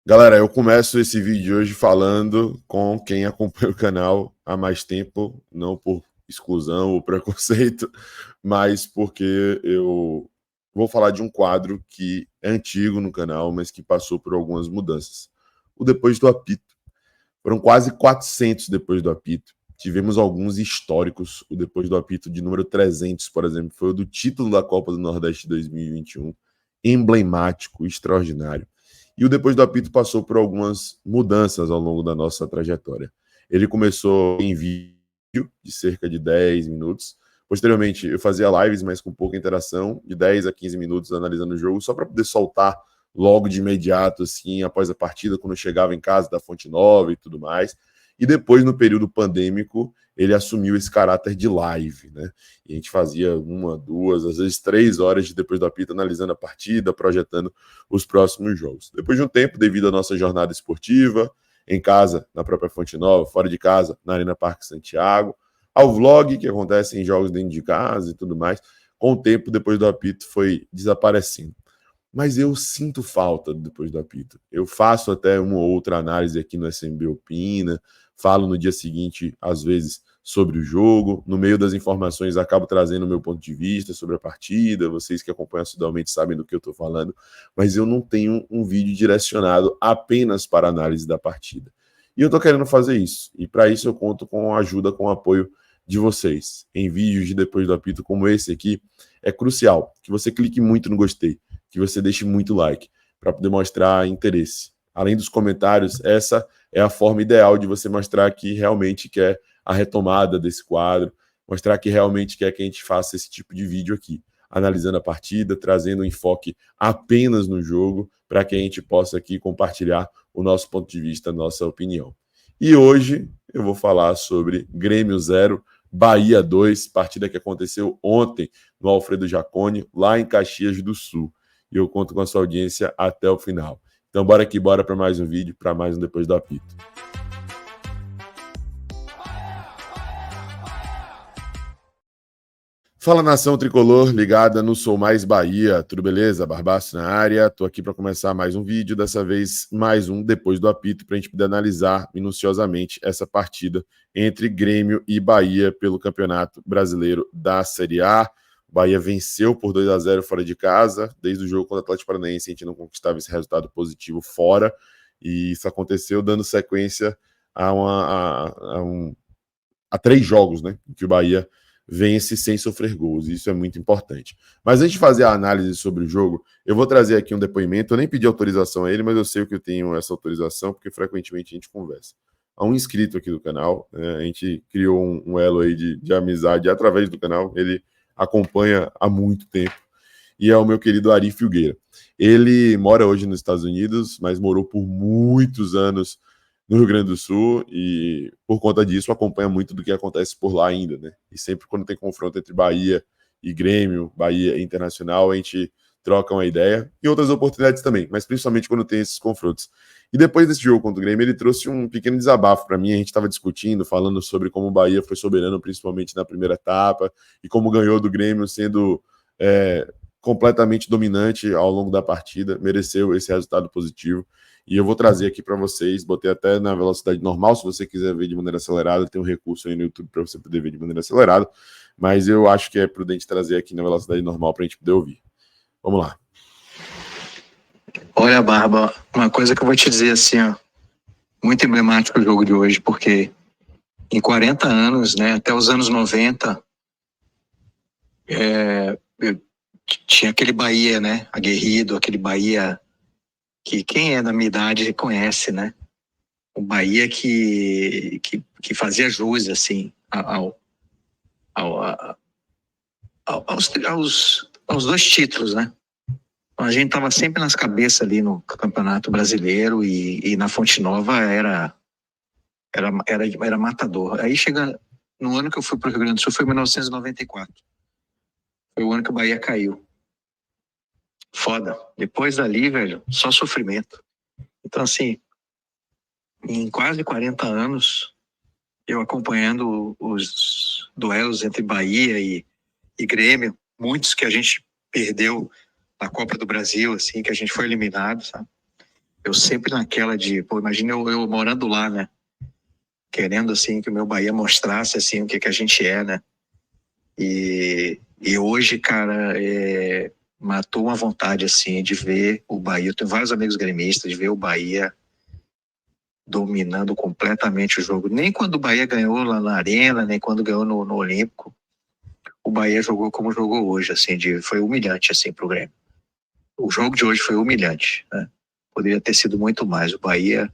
Galera, eu começo esse vídeo hoje falando com quem acompanha o canal há mais tempo, não por exclusão ou preconceito, mas porque eu vou falar de um quadro que é antigo no canal, mas que passou por algumas mudanças. O Depois do Apito. Foram quase 400 depois do apito. Tivemos alguns históricos. O Depois do Apito de número 300, por exemplo, foi o do título da Copa do Nordeste 2021. Emblemático, extraordinário. E o Depois do Apito passou por algumas mudanças ao longo da nossa trajetória. Ele começou em vídeo, de cerca de 10 minutos. Posteriormente, eu fazia lives, mas com pouca interação, de 10 a 15 minutos analisando o jogo, só para poder soltar logo de imediato, assim, após a partida, quando eu chegava em casa da Fonte Nova e tudo mais. E depois, no período pandêmico, ele assumiu esse caráter de live, né? E a gente fazia 1, 2, às vezes 3 horas de Depois do Apito, analisando a partida, projetando os próximos jogos. Depois de um tempo, devido à nossa jornada esportiva, em casa, na própria Fonte Nova, fora de casa, na Arena Parque Santiago, ao vlog, que acontece em jogos dentro de casa e tudo mais, com o tempo, Depois do Apito foi desaparecendo. Mas eu sinto falta depois do apito. Eu faço até uma ou outra análise aqui no SMB Opina, falo no dia seguinte, às vezes, sobre o jogo. No meio das informações, acabo trazendo o meu ponto de vista sobre a partida. Vocês que acompanham assiduamente sabem do que eu estou falando. Mas eu não tenho um vídeo direcionado apenas para análise da partida. E eu estou querendo fazer isso. E para isso eu conto com a ajuda, com o apoio de vocês. Em vídeos de depois do apito como esse aqui, é crucial que você clique muito no gostei, que você deixe muito like, para poder mostrar interesse. Além dos comentários, essa é a forma ideal de você mostrar que realmente quer a retomada desse quadro, mostrar que realmente quer que a gente faça esse tipo de vídeo aqui, analisando a partida, trazendo um enfoque apenas no jogo, para que a gente possa aqui compartilhar o nosso ponto de vista, a nossa opinião. E hoje eu vou falar sobre Grêmio 0, Bahia 2, partida que aconteceu ontem no Alfredo Jaconi, lá em Caxias do Sul. E eu conto com a sua audiência até o final. Então bora aqui, bora para mais um vídeo, para mais um Depois do Apito. Fala, nação tricolor ligada no Sou Mais Bahia, tudo beleza? Barbaço na área, tô aqui para começar mais um vídeo, dessa vez mais um Depois do Apito, para a gente poder analisar minuciosamente essa partida entre Grêmio e Bahia pelo Campeonato Brasileiro da Série A. O Bahia venceu por 2-0 fora de casa, desde o jogo contra o Atlético Paranaense a gente não conquistava esse resultado positivo fora, e isso aconteceu dando sequência a 3 jogos, né, em que o Bahia vence sem sofrer gols, isso é muito importante. Mas antes de fazer a análise sobre o jogo, eu vou trazer aqui um depoimento, eu nem pedi autorização a ele, mas eu sei que eu tenho essa autorização, porque frequentemente a gente conversa. Há um inscrito aqui do canal, né, a gente criou um elo aí de amizade através do canal, ele acompanha há muito tempo, e é o meu querido Ari Filgueira. Ele mora hoje nos Estados Unidos, mas morou por muitos anos no Rio Grande do Sul e, por conta disso, acompanha muito do que acontece por lá ainda, né? E sempre quando tem confronto entre Bahia e Grêmio, Bahia e Internacional, a gente troca uma ideia e outras oportunidades também, mas principalmente quando tem esses confrontos. E depois desse jogo contra o Grêmio, ele trouxe um pequeno desabafo para mim. A gente estava discutindo, falando sobre como o Bahia foi soberano, principalmente na primeira etapa, e como ganhou do Grêmio sendo completamente dominante ao longo da partida, mereceu esse resultado positivo. E eu vou trazer aqui para vocês, botei até na velocidade normal, se você quiser ver de maneira acelerada, tem um recurso aí no YouTube para você poder ver de maneira acelerada, mas eu acho que é prudente trazer aqui na velocidade normal para a gente poder ouvir. Vamos lá. Olha, Barba, uma coisa que eu vou te dizer assim, ó, muito emblemático o jogo de hoje, porque em 40 anos, né, até os anos 90, tinha aquele Bahia, né, aguerrido, aquele Bahia que quem é da minha idade conhece, né, o Bahia que fazia jus, assim, aos dois títulos, né. A gente estava sempre nas cabeças ali no Campeonato Brasileiro e na Fonte Nova era matador. Aí chega no ano que eu fui para o Rio Grande do Sul, foi 1994. Foi o ano que o Bahia caiu. Foda. Depois dali, velho, só sofrimento. Então, assim, em quase 40 anos, eu acompanhando os duelos entre Bahia e Grêmio, muitos que a gente perdeu na Copa do Brasil, assim, que a gente foi eliminado, sabe? Eu sempre naquela de, pô, imagina eu morando lá, né? Querendo, assim, que o meu Bahia mostrasse, assim, o que a gente é, né? E hoje, cara, matou uma vontade, assim, de ver o Bahia. Eu tenho vários amigos gremistas, de ver o Bahia dominando completamente o jogo. Nem quando o Bahia ganhou lá na Arena, nem quando ganhou no Olímpico, o Bahia jogou como jogou hoje, assim, foi humilhante, assim, pro Grêmio. O jogo de hoje foi humilhante, né? Poderia ter sido muito mais. O Bahia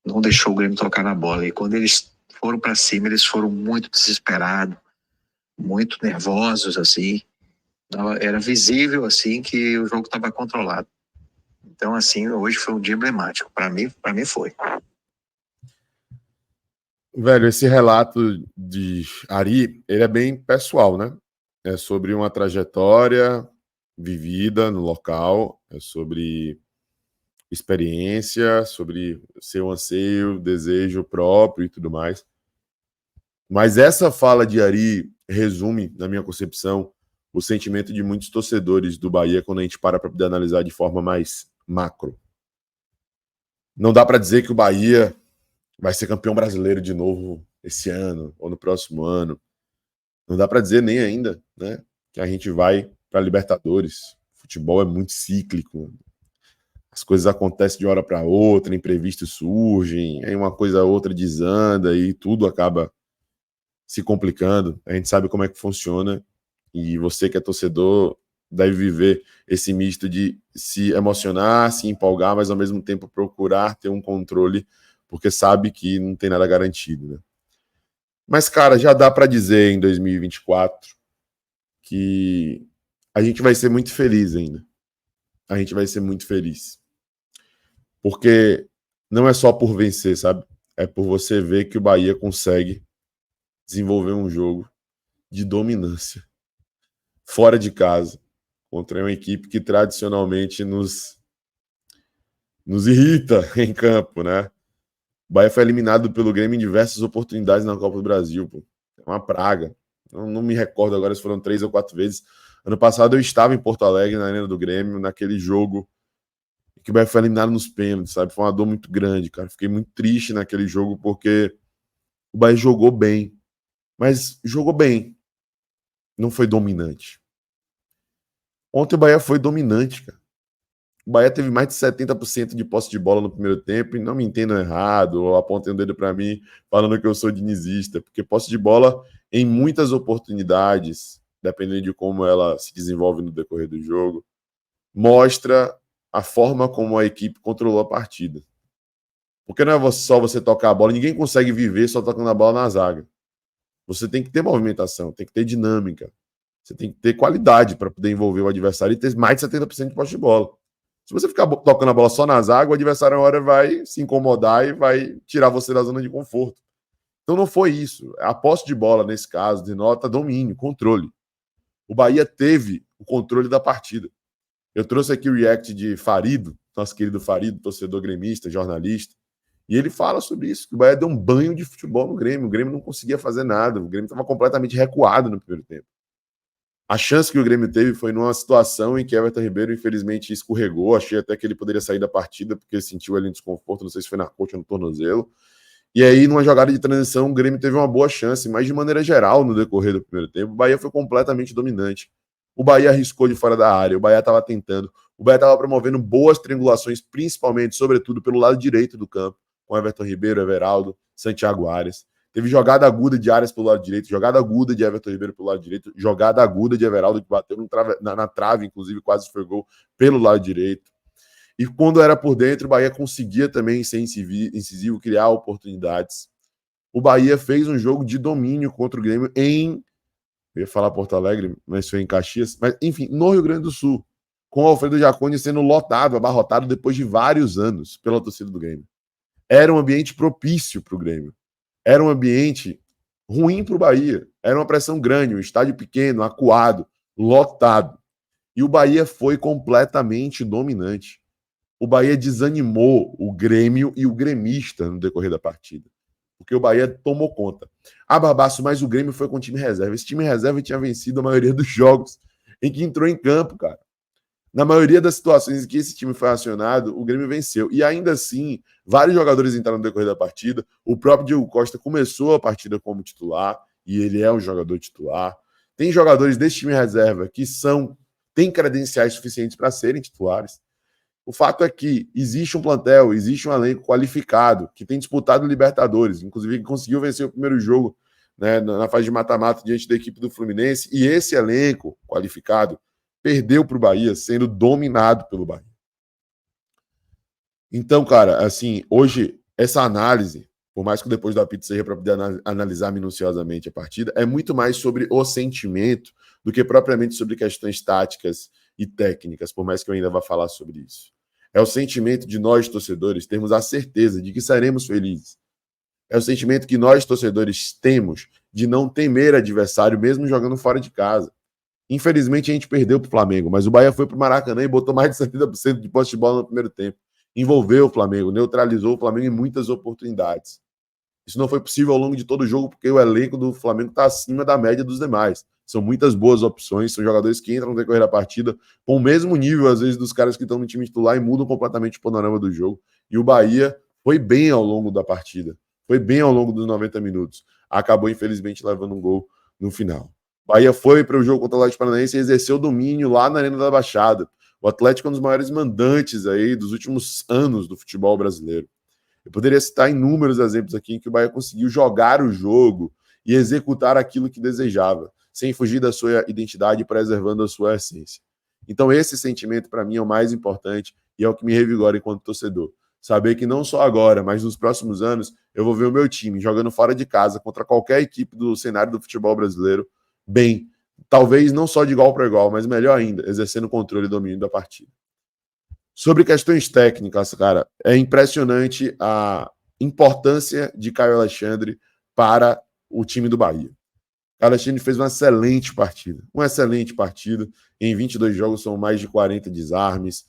não deixou o Grêmio tocar na bola. E quando eles foram para cima, eles foram muito desesperados, muito nervosos, assim. Era visível, assim, que o jogo estava controlado. Então, assim, hoje foi um dia emblemático. Para mim foi. Velho, esse relato de Ari, ele é bem pessoal, né? É sobre uma trajetória vivida no local, é sobre experiência, sobre seu anseio, desejo próprio e tudo mais. Mas essa fala de Ari resume, na minha concepção, o sentimento de muitos torcedores do Bahia quando a gente para poder analisar de forma mais macro. Não dá para dizer que o Bahia vai ser campeão brasileiro de novo esse ano ou no próximo ano. Não dá para dizer nem ainda, né, que a gente vai para Libertadores. O futebol é muito cíclico. As coisas acontecem de uma hora para outra, imprevistos surgem, aí uma coisa ou outra desanda e tudo acaba se complicando. A gente sabe como é que funciona e você que é torcedor deve viver esse misto de se emocionar, se empolgar, mas ao mesmo tempo procurar ter um controle, porque sabe que não tem nada garantido, né? Mas, cara, já dá para dizer em 2024 que a gente vai ser muito feliz ainda. A gente vai ser muito feliz. Porque não é só por vencer, sabe? É por você ver que o Bahia consegue desenvolver um jogo de dominância fora de casa contra uma equipe que tradicionalmente nos irrita em campo, né? O Bahia foi eliminado pelo Grêmio em diversas oportunidades na Copa do Brasil, pô. É uma praga. Não me recordo agora se foram 3 ou 4 vezes. Ano passado eu estava em Porto Alegre, na Arena do Grêmio, naquele jogo que o Bahia foi eliminado nos pênaltis, sabe? Foi uma dor muito grande, cara. Fiquei muito triste naquele jogo porque o Bahia jogou bem. Mas jogou bem. Não foi dominante. Ontem o Bahia foi dominante, cara. O Bahia teve mais de 70% de posse de bola no primeiro tempo, e não me entendam errado, ou apontem o dedo para mim falando que eu sou dinizista, porque posse de bola, em muitas oportunidades, dependendo de como ela se desenvolve no decorrer do jogo, mostra a forma como a equipe controlou a partida. Porque não é só você tocar a bola, ninguém consegue viver só tocando a bola na zaga. Você tem que ter movimentação, tem que ter dinâmica, você tem que ter qualidade para poder envolver o adversário e ter mais de 70% de posse de bola. Se você ficar tocando a bola só na zaga, o adversário na hora vai se incomodar e vai tirar você da zona de conforto. Então não foi isso. A posse de bola, nesse caso, denota domínio, controle. O Bahia teve o controle da partida. Eu trouxe aqui o react de Farido, nosso querido Farido, torcedor gremista, jornalista, e ele fala sobre isso, que o Bahia deu um banho de futebol no Grêmio. O Grêmio não conseguia fazer nada, o Grêmio estava completamente recuado no primeiro tempo. A chance que o Grêmio teve foi numa situação em que Everton Ribeiro, infelizmente, escorregou. Achei até que ele poderia sair da partida, porque sentiu ali um desconforto, não sei se foi na coxa ou no tornozelo. E aí, numa jogada de transição, o Grêmio teve uma boa chance, mas de maneira geral, no decorrer do primeiro tempo, o Bahia foi completamente dominante. O Bahia arriscou de fora da área, o Bahia estava tentando, o Bahia estava promovendo boas triangulações, principalmente, sobretudo, pelo lado direito do campo, com Everton Ribeiro, Everaldo, Santiago Arias. Teve jogada aguda de Arias pelo lado direito, jogada aguda de Everton Ribeiro pelo lado direito, jogada aguda de Everaldo, que bateu na trave, inclusive quase foi gol pelo lado direito. E quando era por dentro, o Bahia conseguia também ser incisivo, criar oportunidades. O Bahia fez um jogo de domínio contra o Grêmio eu ia falar Porto Alegre, mas foi em Caxias, mas enfim, no Rio Grande do Sul, com o Alfredo Jaconi sendo lotado, abarrotado depois de vários anos pela torcida do Grêmio. Era um ambiente propício para o Grêmio. Era um ambiente ruim para o Bahia. Era uma pressão grande, um estádio pequeno, acuado, lotado. E o Bahia foi completamente dominante. O Bahia desanimou o Grêmio e o gremista no decorrer da partida. Porque o Bahia tomou conta. Barbaço, mas o Grêmio foi com o time reserva. Esse time reserva tinha vencido a maioria dos jogos em que entrou em campo, cara. Na maioria das situações em que esse time foi acionado, o Grêmio venceu. E ainda assim, vários jogadores entraram no decorrer da partida. O próprio Diego Costa começou a partida como titular, e ele é um jogador titular. Tem jogadores desse time reserva que têm credenciais suficientes para serem titulares. O fato é que existe um plantel, existe um elenco qualificado, que tem disputado Libertadores, inclusive que conseguiu vencer o primeiro jogo, né, na fase de mata-mata diante da equipe do Fluminense, e esse elenco qualificado perdeu para o Bahia, sendo dominado pelo Bahia. Então, cara, assim, hoje, essa análise, por mais que depois da pizza seja para poder analisar minuciosamente a partida, é muito mais sobre o sentimento do que propriamente sobre questões táticas e técnicas, por mais que eu ainda vá falar sobre isso. É o sentimento de nós, torcedores, termos a certeza de que seremos felizes. É o sentimento que nós, torcedores, temos de não temer adversário, mesmo jogando fora de casa. Infelizmente, a gente perdeu para o Flamengo, mas o Bahia foi para o Maracanã e botou mais de 70% de posse de bola no primeiro tempo. Envolveu o Flamengo, neutralizou o Flamengo em muitas oportunidades. Isso não foi possível ao longo de todo o jogo, porque o elenco do Flamengo está acima da média dos demais. São muitas boas opções, são jogadores que entram no decorrer da partida com o mesmo nível, às vezes, dos caras que estão no time titular e mudam completamente o panorama do jogo. E o Bahia foi bem ao longo da partida, foi bem ao longo dos 90 minutos. Acabou, infelizmente, levando um gol no final. O Bahia foi para o jogo contra o Atlético Paranaense e exerceu domínio lá na Arena da Baixada. O Atlético é um dos maiores mandantes aí dos últimos anos do futebol brasileiro. Eu poderia citar inúmeros exemplos aqui em que o Bahia conseguiu jogar o jogo e executar aquilo que desejava, sem fugir da sua identidade e preservando a sua essência. Então, esse sentimento, para mim, é o mais importante e é o que me revigora enquanto torcedor. Saber que não só agora, mas nos próximos anos, eu vou ver o meu time jogando fora de casa contra qualquer equipe do cenário do futebol brasileiro bem. Talvez não só de igual para igual, mas melhor ainda, exercendo controle e domínio da partida. Sobre questões técnicas, cara, é impressionante a importância de Caio Alexandre para o time do Bahia. Caio Alexandre fez uma excelente partida. Uma excelente partida. Em 22 jogos são mais de 40 desarmes,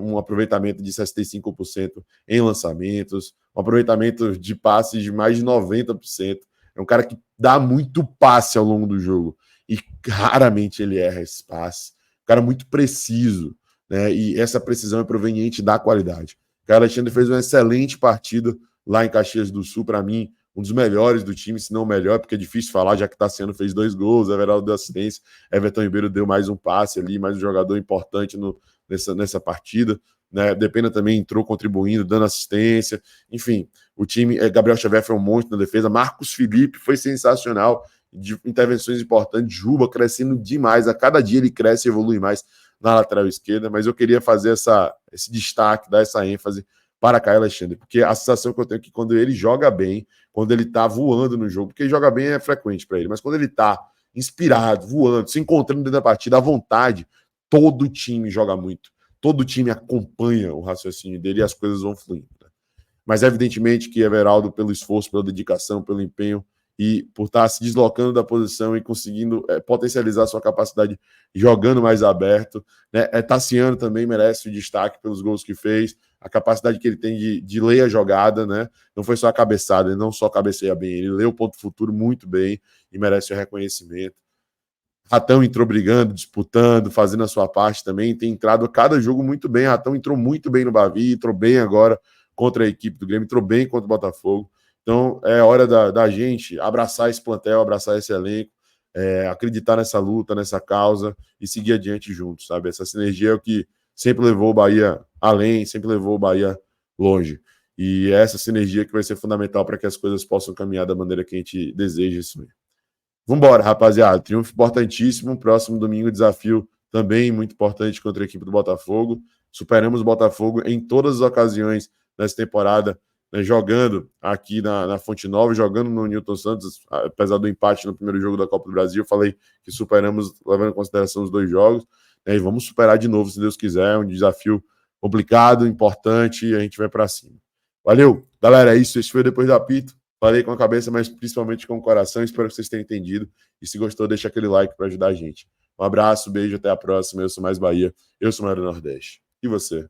um aproveitamento de 65% em lançamentos, um aproveitamento de passes de mais de 90%. É um cara que dá muito passe ao longo do jogo e raramente ele erra esse passe. Um cara muito preciso, né? E essa precisão é proveniente da qualidade. O Caio Alexandre fez uma excelente partida lá em Caxias do Sul, para mim, um dos melhores do time, se não o melhor, porque é difícil falar, já que Tassiano fez 2 gols, Everaldo deu assistência, Everton Ribeiro deu mais um passe ali, mais um jogador importante nessa partida, né? Depena também entrou contribuindo, dando assistência, enfim, o time, Gabriel Xavier foi um monstro na defesa, Marcos Felipe foi sensacional, de intervenções importantes, Juba crescendo demais, a cada dia ele cresce e evolui mais na lateral esquerda, mas eu queria fazer esse destaque, dar essa ênfase para Caio Alexandre, porque a sensação que eu tenho é que quando ele joga bem, quando ele tá voando no jogo, porque joga bem é frequente para ele, mas quando ele tá inspirado, voando, se encontrando dentro da partida à vontade, todo o time joga muito, todo o time acompanha o raciocínio dele e as coisas vão fluindo. Né? Mas evidentemente que Everaldo, pelo esforço, pela dedicação, pelo empenho e por estar se deslocando da posição e conseguindo potencializar sua capacidade jogando mais aberto, né? Tassiano também merece o destaque pelos gols que fez, a capacidade que ele tem de ler a jogada, né? Não foi só a cabeçada, ele não só cabeceia bem, ele lê o ponto futuro muito bem e merece o reconhecimento. Ratão entrou brigando, disputando, fazendo a sua parte também, tem entrado a cada jogo muito bem. Ratão entrou muito bem no Bavi, entrou bem agora contra a equipe do Grêmio, entrou bem contra o Botafogo. Então é hora da gente abraçar esse plantel, abraçar esse elenco, acreditar nessa luta, nessa causa e seguir adiante juntos, sabe? Essa sinergia é o que sempre levou o Bahia além, sempre levou o Bahia longe. E é essa sinergia que vai ser fundamental para que as coisas possam caminhar da maneira que a gente deseja isso mesmo. Vambora, rapaziada. Triunfo importantíssimo. Próximo domingo, desafio também muito importante contra a equipe do Botafogo. Superamos o Botafogo em todas as ocasiões nessa temporada, né, jogando aqui na Fonte Nova, jogando no Newton Santos, apesar do empate no primeiro jogo da Copa do Brasil. Falei que superamos, levando em consideração os 2 jogos. Né, e vamos superar de novo, se Deus quiser. É um desafio complicado, importante, e a gente vai para cima. Valeu, galera. É isso. Esse foi Depois do Apito. Falei com a cabeça, mas principalmente com o coração. Espero que vocês tenham entendido. E se gostou, deixa aquele like para ajudar a gente. Um abraço, beijo, até a próxima. Eu sou Mais Bahia. Eu sou Mário Nordeste. E você?